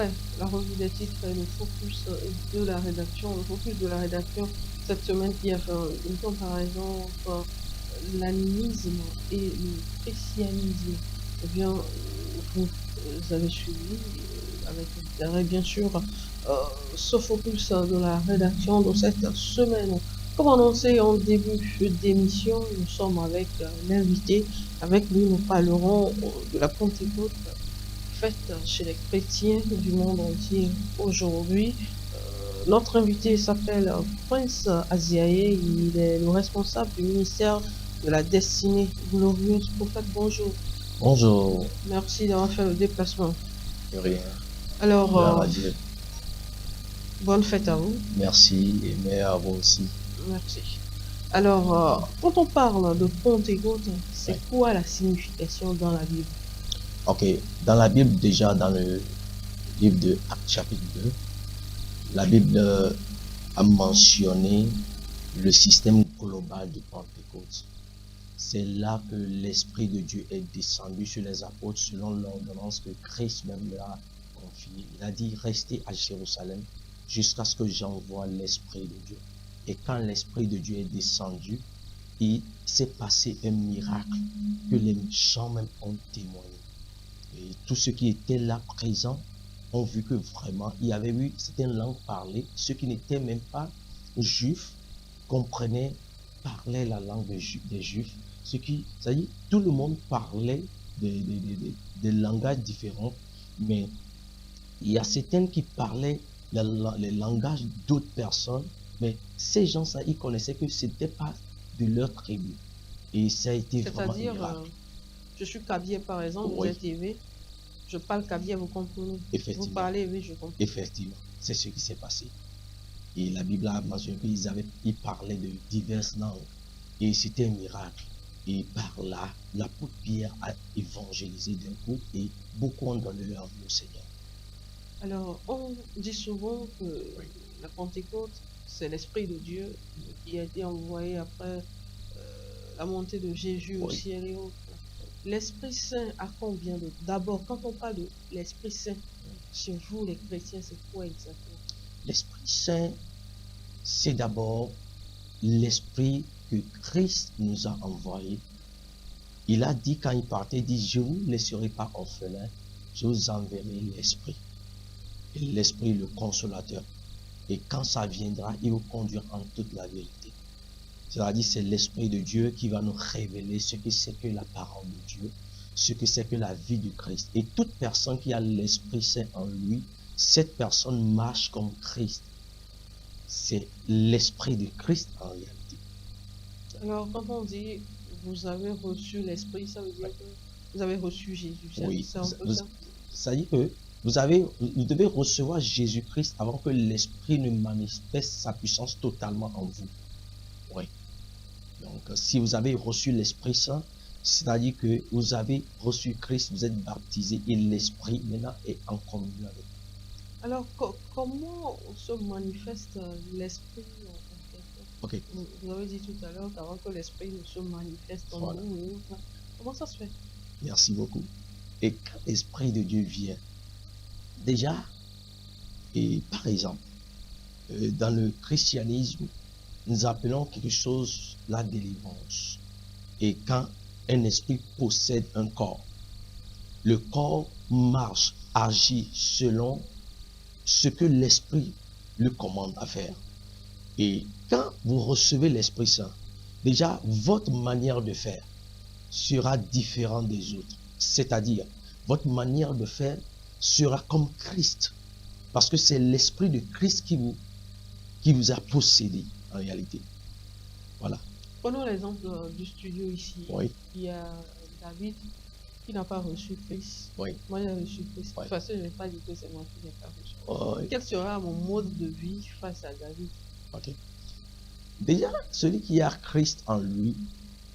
après la revue des titres et le focus de la rédaction, le focus de la rédaction cette semaine qui a fait une comparaison entre l'animisme et le christianisme, eh bien, vous avez suivi avec intérêt, bien sûr, ce focus de la rédaction de cette semaine. Comme annoncé en début d'émission, nous sommes avec l'invité. Avec lui, nous parlerons de la Pentecôte faite chez les chrétiens du monde entier aujourd'hui. Notre invité s'appelle Prince Aziaye. Il est le responsable du ministère de la destinée glorieuse. Prophète, bonjour. Bonjour, Merci d'avoir fait le déplacement. de rien. Alors, Gloire à Dieu. bonne fête à vous. Merci et mais à vous aussi. Merci. Alors, quand on parle de Pentecôte, c'est Ouais. quoi la signification dans la Bible? Ok, dans la Bible, déjà dans le livre de Actes chapitre 2, la Bible a mentionné le système global de Pentecôte. C'est là que l'Esprit de Dieu est descendu sur les apôtres selon l'ordonnance que Christ même leur a confiée. Il a dit, restez à Jérusalem jusqu'à ce que j'envoie l'Esprit de Dieu. Et quand l'Esprit de Dieu est descendu, il s'est passé un miracle que les gens même ont témoigné. Et tous ceux qui étaient là présents ont vu que vraiment, il y avait eu certaines langues parlées. Ceux qui n'étaient même pas juifs comprenaient, parlaient la langue des juifs. Ce qui, c'est-à-dire, tout le monde parlait des langages différents, mais il y a certaines qui parlaient les langages d'autres personnes, mais ces gens-là, ils connaissaient que ce n'était pas de leur tribu. Et ça a été vraiment un C'est-à-dire, miracle. je suis Kabier par exemple, vous Oui, êtes élevé, je parle Kabier, vous comprenez? Vous effectivement, parlez, oui, je comprends. effectivement, c'est ce qui s'est passé. Et la Bible a mentionné qu'ils parlaient de diverses langues. Et c'était un miracle. Et par là, l'apôtre Pierre a évangélisé d'un coup et beaucoup ont donné leur vie au Seigneur. Alors, on dit souvent que Oui. la Pentecôte, c'est l'Esprit de Dieu qui a été envoyé après la montée de Jésus au Oui. ciel et autres. L'Esprit Saint a combien de... D'abord, quand on parle de l'Esprit Saint, chez vous les chrétiens, c'est quoi exactement? L'Esprit Saint, c'est d'abord l'Esprit que Christ nous a envoyé. Il a dit quand il partait, il dit, je ne vous laisserai pas orphelins, je vous enverrai l'Esprit. Et l'Esprit, le consolateur. Et quand ça viendra, il vous conduira en toute la vérité. C'est-à-dire, c'est l'Esprit de Dieu qui va nous révéler ce que c'est que la parole de Dieu, ce que c'est que la vie du Christ. Et toute personne qui a l'Esprit Saint en lui, cette personne marche comme Christ. C'est l'Esprit de Christ en réalité. Alors, quand on dit vous avez reçu l'Esprit, ça veut dire que vous avez reçu Jésus. Oui, C'est un peu ça. ça dit que vous devez recevoir Jésus-Christ avant que l'Esprit ne manifeste sa puissance totalement en vous. Oui. Donc, si vous avez reçu l'Esprit Saint, c'est-à-dire que vous avez reçu Christ, vous êtes baptisé et l'Esprit maintenant est en communion avec vous. Alors, comment se manifeste l'Esprit en quelqu'un? Ok, Vous avez dit tout à l'heure qu'avant que l'Esprit ne se manifeste en voilà. nous, et autres, comment ça se fait? Merci beaucoup. Et quand l'Esprit de Dieu vient, déjà, et par exemple, dans le christianisme, nous appelons quelque chose la délivrance. Et quand un esprit possède un corps, le corps marche, agit selon ce que l'esprit le commande à faire. Et quand vous recevez l'Esprit Saint, déjà votre manière de faire sera différente des autres. C'est-à-dire, votre manière de faire sera comme Christ. Parce que c'est l'Esprit de Christ qui vous a possédé en réalité. Voilà. Prenons l'exemple du studio ici. Oui. Il y a David qui n'a pas reçu Christ. Oui. Moi, j'ai reçu Christ. Oui. De toute façon, je n'ai pas dit que c'est moi qui n'ai pas reçu. Oui. Quel sera mon mode de vie face à David? Ok. Déjà, celui qui a Christ en lui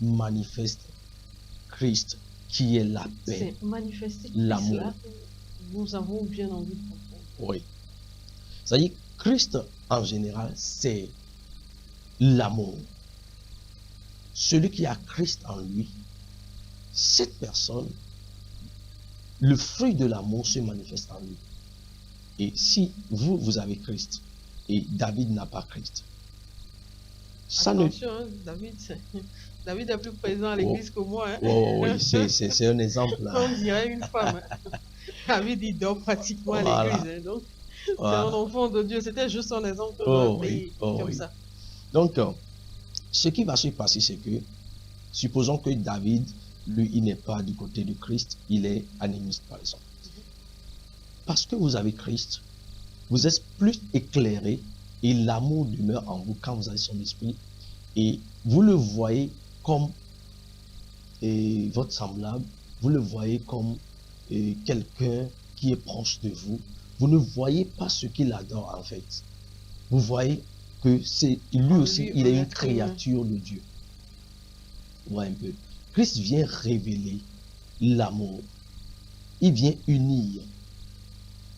manifeste Christ qui est la paix, C'est manifester l'amour. Christ là que nous avons bien envie de comprendre. Oui. C'est-à-dire, Christ en général, c'est l'amour. Celui qui a Christ en lui, cette personne, le fruit de l'amour se manifeste en lui. Et si vous avez Christ et David n'a pas Christ, ça ne... Attention, hein, David est plus présent à Oh, l'église que moi. Hein. oui, c'est un exemple. On dirait une femme. Hein. David, il dort pratiquement à Voilà, l'église. Hein, donc, c'est un voilà. enfant de Dieu. C'était juste un exemple que j'aurais Oh oui, pris oh comme oui. ça. Donc, ce qui va se passer, c'est que, supposons que David, lui, il n'est pas du côté de Christ, il est animiste, par exemple. Parce que vous avez Christ, vous êtes plus éclairé et l'amour demeure en vous quand vous avez son esprit et vous le voyez comme votre semblable, vous le voyez comme quelqu'un qui est proche de vous. Vous ne voyez pas ce qu'il adore en fait. Vous voyez que c'est lui aussi, il est une créature de Dieu. Voilà un peu. Christ vient révéler l'amour. Il vient unir.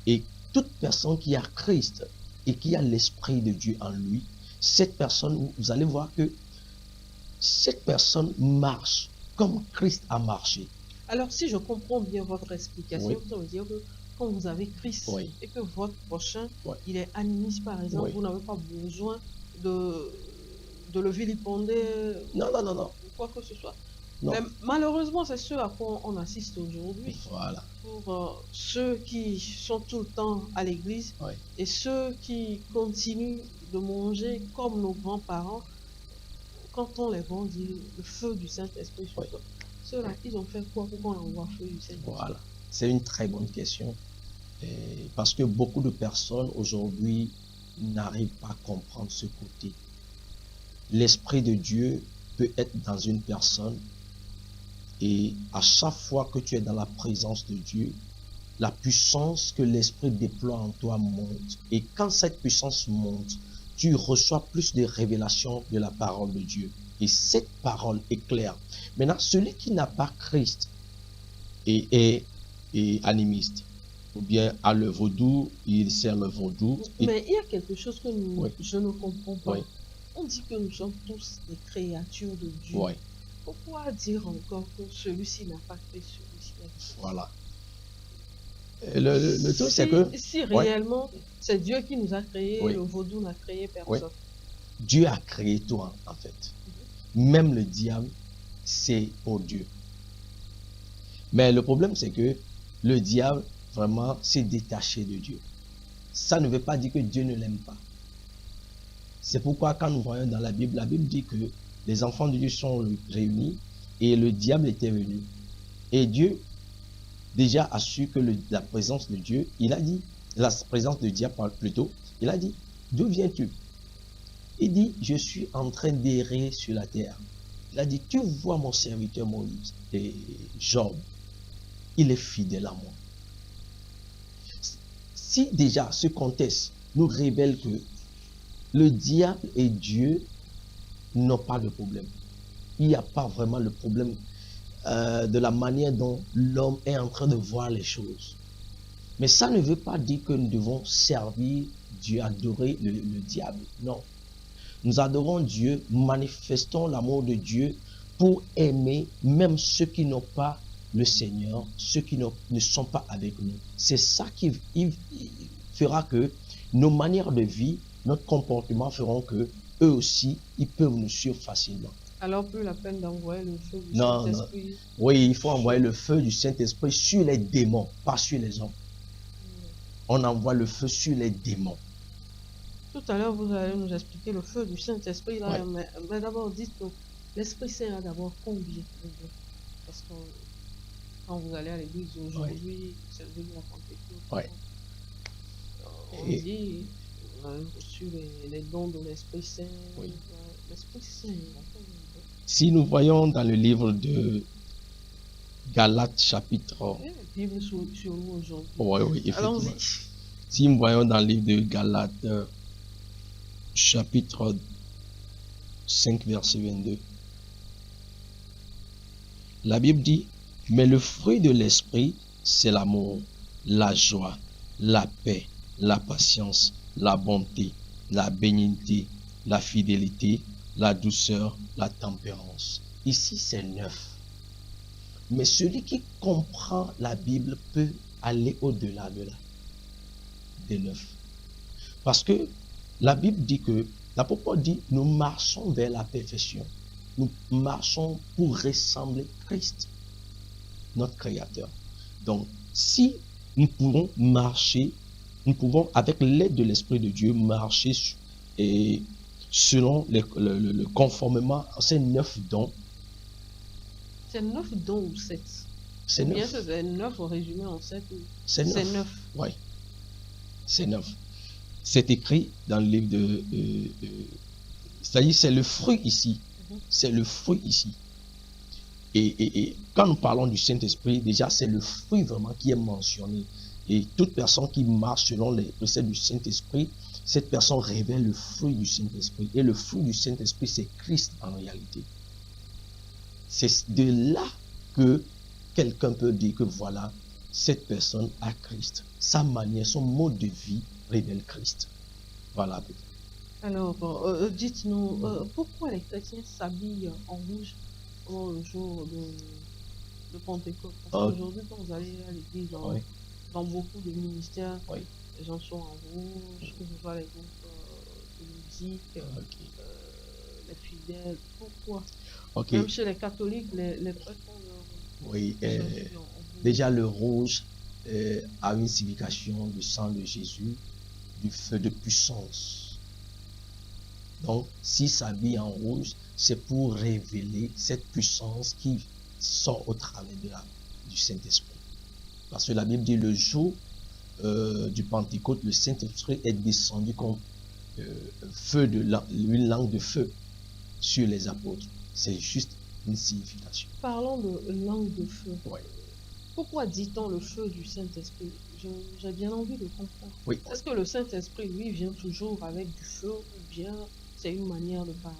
Et toute personne qui a Christ et qui a l'Esprit de Dieu en lui, cette personne, vous allez voir que cette personne marche comme Christ a marché. Alors, si je comprends bien votre explication, Oui. ça veut dire que quand vous avez Christ Oui. et que votre prochain, Oui. il est animiste, par exemple, Oui. vous n'avez pas besoin de le vilipender Non, non, non, non. ou quoi que ce soit. Non. Mais malheureusement, c'est ce à quoi on assiste aujourd'hui. Voilà. Pour ceux qui sont tout le temps à l'église Oui. et ceux qui continuent de manger comme nos grands-parents, quand on les vend, dire le feu du Saint-Esprit sur toi. Ceux-là, ils ont fait quoi pour qu'on envoie le feu du Saint-Esprit? Voilà. C'est une très bonne question. Parce que beaucoup de personnes aujourd'hui n'arrivent pas à comprendre ce côté. L'Esprit de Dieu peut être dans une personne et à chaque fois que tu es dans la présence de Dieu, la puissance que l'Esprit déploie en toi monte. Et quand cette puissance monte, tu reçois plus de révélations de la parole de Dieu. Et cette parole est claire. Maintenant, celui qui n'a pas Christ est animiste. Ou bien à le vaudou, il sert le vaudou. Mais il y a quelque chose que Oui. je ne comprends pas. Oui. On dit que nous sommes tous des créatures de Dieu. Oui. Pourquoi dire encore que celui-ci n'a pas fait celui-ci? Voilà. Le truc, c'est que... Si réellement, c'est Dieu qui nous a créés, Oui. le vaudou n'a créé personne. Oui. Dieu a créé toi, en fait. Même le diable, c'est pour Dieu. Mais le problème, c'est que le diable, vraiment, s'est détaché de Dieu. Ça ne veut pas dire que Dieu ne l'aime pas. C'est pourquoi quand nous voyons dans la Bible dit que les enfants de Dieu sont réunis et le diable était venu. Et Dieu déjà a su que la présence de Dieu, il a dit, la présence de diable plutôt, il a dit, d'où viens-tu? Il dit, je suis en train d'errer sur la terre. Il a dit, tu vois mon serviteur Moïse et Job, il est fidèle à moi. Si déjà ce contexte nous révèle que le diable et Dieu n'ont pas de problème, il n'y a pas vraiment le problème de la manière dont l'homme est en train de voir les choses. Mais ça ne veut pas dire que nous devons servir Dieu, adorer le diable. Non. Nous adorons Dieu, manifestons l'amour de Dieu pour aimer même ceux qui n'ont pas le Seigneur, ceux qui ne sont pas avec nous. C'est ça qui fera que nos manières de vie, notre comportement feront que eux aussi, ils peuvent nous suivre facilement. Alors, plus la peine d'envoyer le feu du Non, Saint-Esprit. Oui, il faut envoyer le feu du Saint-Esprit sur les démons, pas sur les hommes. On envoie le feu sur les démons. Tout à l'heure, vous allez nous expliquer le feu du Saint-Esprit. Ouais. Mais d'abord, dites que l'Esprit Saint a d'abord combien de jours? Parce que quand vous allez à l'église aujourd'hui, c'est le jour de la Pentecôte. Ouais. On dit, on a reçu les dons de l'Esprit Saint. Oui. L'Esprit Saint, il a combien de dons? Si nous voyons dans le livre de Galates chapitre... Bible sur nous aujourd'hui. Oui, effectivement. Allons-y. Si nous voyons dans le livre de Galates chapitre 5 verset 22, la Bible dit, mais le fruit de l'esprit, c'est l'amour, la joie, la paix, la patience, la bonté, la bénignité, la fidélité, la douceur, la tempérance. Ici, c'est 9. Mais celui qui comprend la Bible peut aller au-delà de là. des 9. Parce que la Bible dit que, l'apôtre dit, nous marchons vers la perfection. Nous marchons pour ressembler Christ, notre Créateur. Donc, si nous pouvons marcher, nous pouvons, avec l'aide de l'Esprit de Dieu, marcher et selon le conformément à ces 9 dons. C'est 9 dons ou 7? C'est Ou bien 9. c'est 9 résumé en 7? C'est 9. C'est 9. Oui. C'est 9. C'est écrit dans le livre de... c'est-à-dire, c'est le fruit ici. C'est le fruit ici. Et quand nous parlons du Saint-Esprit, déjà, c'est le fruit vraiment qui est mentionné. Et toute personne qui marche selon les préceptes du Saint-Esprit, cette personne révèle le fruit du Saint-Esprit. Et le fruit du Saint-Esprit, c'est Christ en réalité. C'est de là que quelqu'un peut dire que voilà, cette personne a Christ. Sa manière, son mode de vie révèle Christ. Voilà. Alors, dites-nous, pourquoi les chrétiens s'habillent en rouge pour le jour de Pentecôte? Parce qu'aujourd'hui, quand vous allez à l'église, dans beaucoup de ministères, les gens sont en rouge, que ce soit les groupes de musique, les fidèles. Pourquoi? Même chez les catholiques, les prêtres ont déjà le rouge a une signification du sang de Jésus, du feu de puissance. Donc, s'il s'habille en rouge, c'est pour révéler cette puissance qui sort au travers du Saint-Esprit. Parce que la Bible dit le jour du Pentecôte, le Saint-Esprit est descendu comme une langue de feu sur les apôtres. C'est juste une signification. Parlons de langue de feu. Pourquoi dit-on le feu du Saint-Esprit? J'ai bien envie de comprendre. Est-ce que le Saint-Esprit, lui, vient toujours avec du feu ou bien c'est une manière de parler?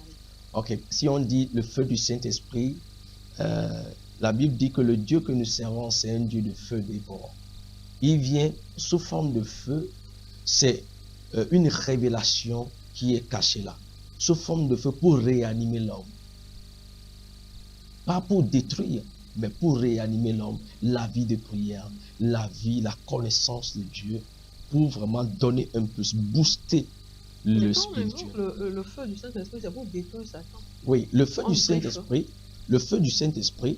Ok, si on dit le feu du Saint-Esprit, la Bible dit que le Dieu que nous servons, c'est un Dieu de feu dévorant. Il vient sous forme de feu, c'est une révélation qui est cachée là, sous forme de feu pour réanimer l'homme. Pas pour détruire, mais pour réanimer l'homme, la vie de prière, la vie, la connaissance de Dieu, pour vraiment donner un plus, booster le spirituel. Le feu du Saint-Esprit, c'est pour détruire Satan. Oui, le feu du Saint-Esprit,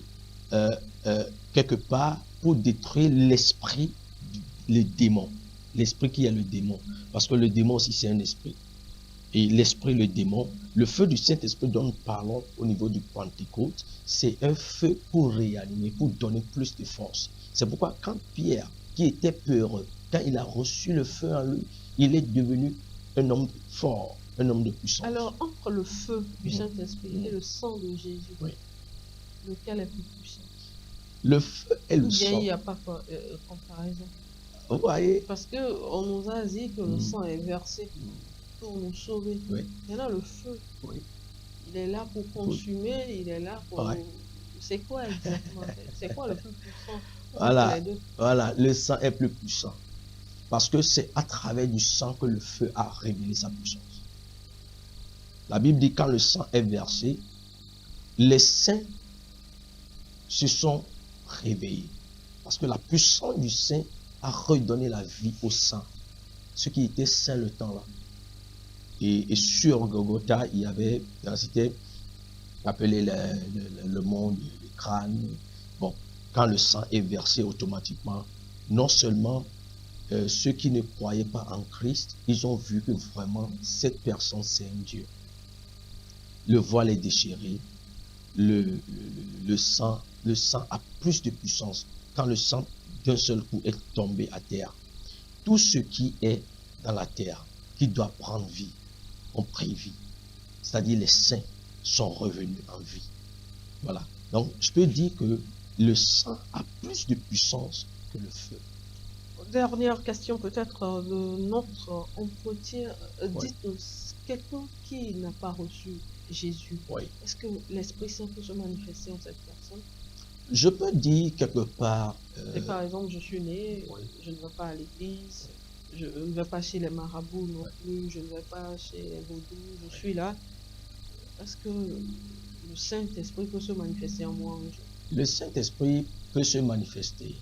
quelque part, pour détruire l'esprit, le démon. L'esprit qui est le démon. Parce que le démon aussi, c'est un esprit. Et l'esprit, le démon, le feu du Saint-Esprit dont nous parlons au niveau du Pentecôte, c'est un feu pour réanimer, pour donner plus de force. C'est pourquoi quand Pierre, qui était peureux, quand il a reçu le feu en lui, il est devenu un homme fort, un homme de puissance. Alors, entre le feu du Saint-Esprit et le sang de Jésus, lequel est plus puissant? Le feu et le sang. Il n'y a pas comparaison. Vous voyez? Parce qu'on nous a dit que le sang est versé pour nous sauver. Maintenant, le feu, il est là pour consumer, il est là pour... C'est quoi exactement? C'est quoi le plus puissant? Voilà, le sang est plus puissant. Parce que c'est à travers du sang que le feu a révélé sa puissance. La Bible dit quand le sang est versé, les saints se sont réveillés. Parce que la puissance du saint a redonné la vie au sang. Ce qui était saint le temps-là. Et sur Golgotha, il y avait, c'était appelé le monde, le crâne. Bon, quand le sang est versé automatiquement, non seulement ceux qui ne croyaient pas en Christ, ils ont vu que vraiment cette personne c'est un Dieu. Le voile est déchiré, le sang a plus de puissance. Quand le sang d'un seul coup est tombé à terre, tout ce qui est dans la terre, qui doit prendre vie, ont pris vie. C'est-à-dire les saints sont revenus en vie. Voilà. Donc, je peux dire que le sang a plus de puissance que le feu. Dernière question peut-être de notre entretien. Dites-nous, quelqu'un qui n'a pas reçu Jésus, est-ce que l'Esprit Saint peut se manifester en cette personne? Je peux dire quelque part... par exemple, je suis né, je ne vais pas à l'église, je ne vais pas chez les marabouts non plus, je ne vais pas chez les vaudous, je suis là. Est-ce que le Saint-Esprit peut se manifester en moi un jour? Le Saint-Esprit peut se manifester.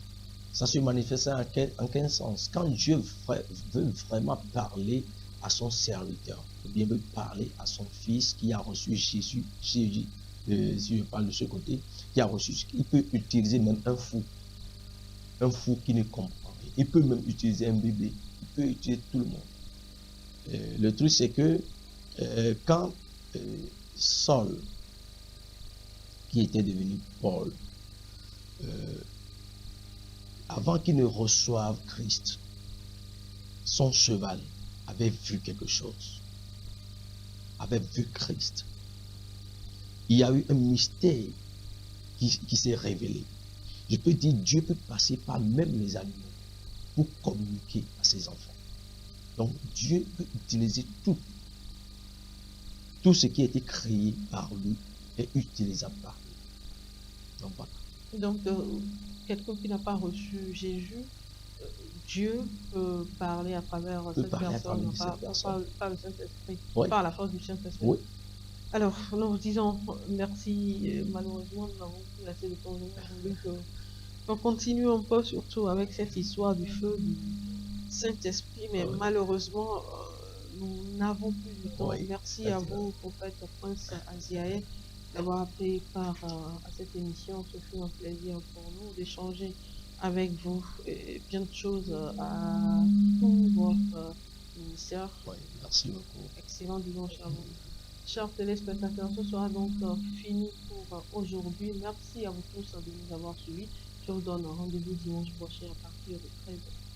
Ça se manifeste en quel sens? Quand Dieu veut vraiment parler à son serviteur, ou bien veut parler à son fils qui a reçu Jésus, si je parle de ce côté, qui a reçu, il peut utiliser même un fou qui ne comprend rien. Il peut même utiliser un bébé, il peut utiliser tout le monde. Le truc, c'est que quand Saul, qui était devenu Paul, avant qu'il ne reçoive Christ, son cheval avait vu quelque chose, avait vu Christ. Il y a eu un mystère qui s'est révélé. Je peux dire, Dieu peut passer par même les animaux pour communiquer à ses enfants. Donc Dieu peut utiliser tout ce qui a été créé par lui est utilisable par lui. Donc voilà. Donc, quelqu'un qui n'a pas reçu Jésus, Dieu peut parler à travers cette personne, par le Saint-Esprit, Oui. par la force du Saint-Esprit. Oui. Alors, nous disons merci. Malheureusement, nous n'avons plus assez de temps. Nous voulons qu'on continue un peu, surtout avec cette histoire du feu du Saint-Esprit, mais malheureusement, nous n'avons plus de temps. Oui, Merci à vous, prophète Prince Aziae, d'avoir pris part à cette émission. Ce fut un plaisir pour nous d'échanger avec vous et bien de choses à tout votre ministère. Oui, merci beaucoup. Excellent dimanche à vous. Chers téléspectateurs, ce sera donc fini pour aujourd'hui. Merci à vous tous de nous avoir suivis. Je vous donne rendez-vous dimanche prochain à partir de 13h.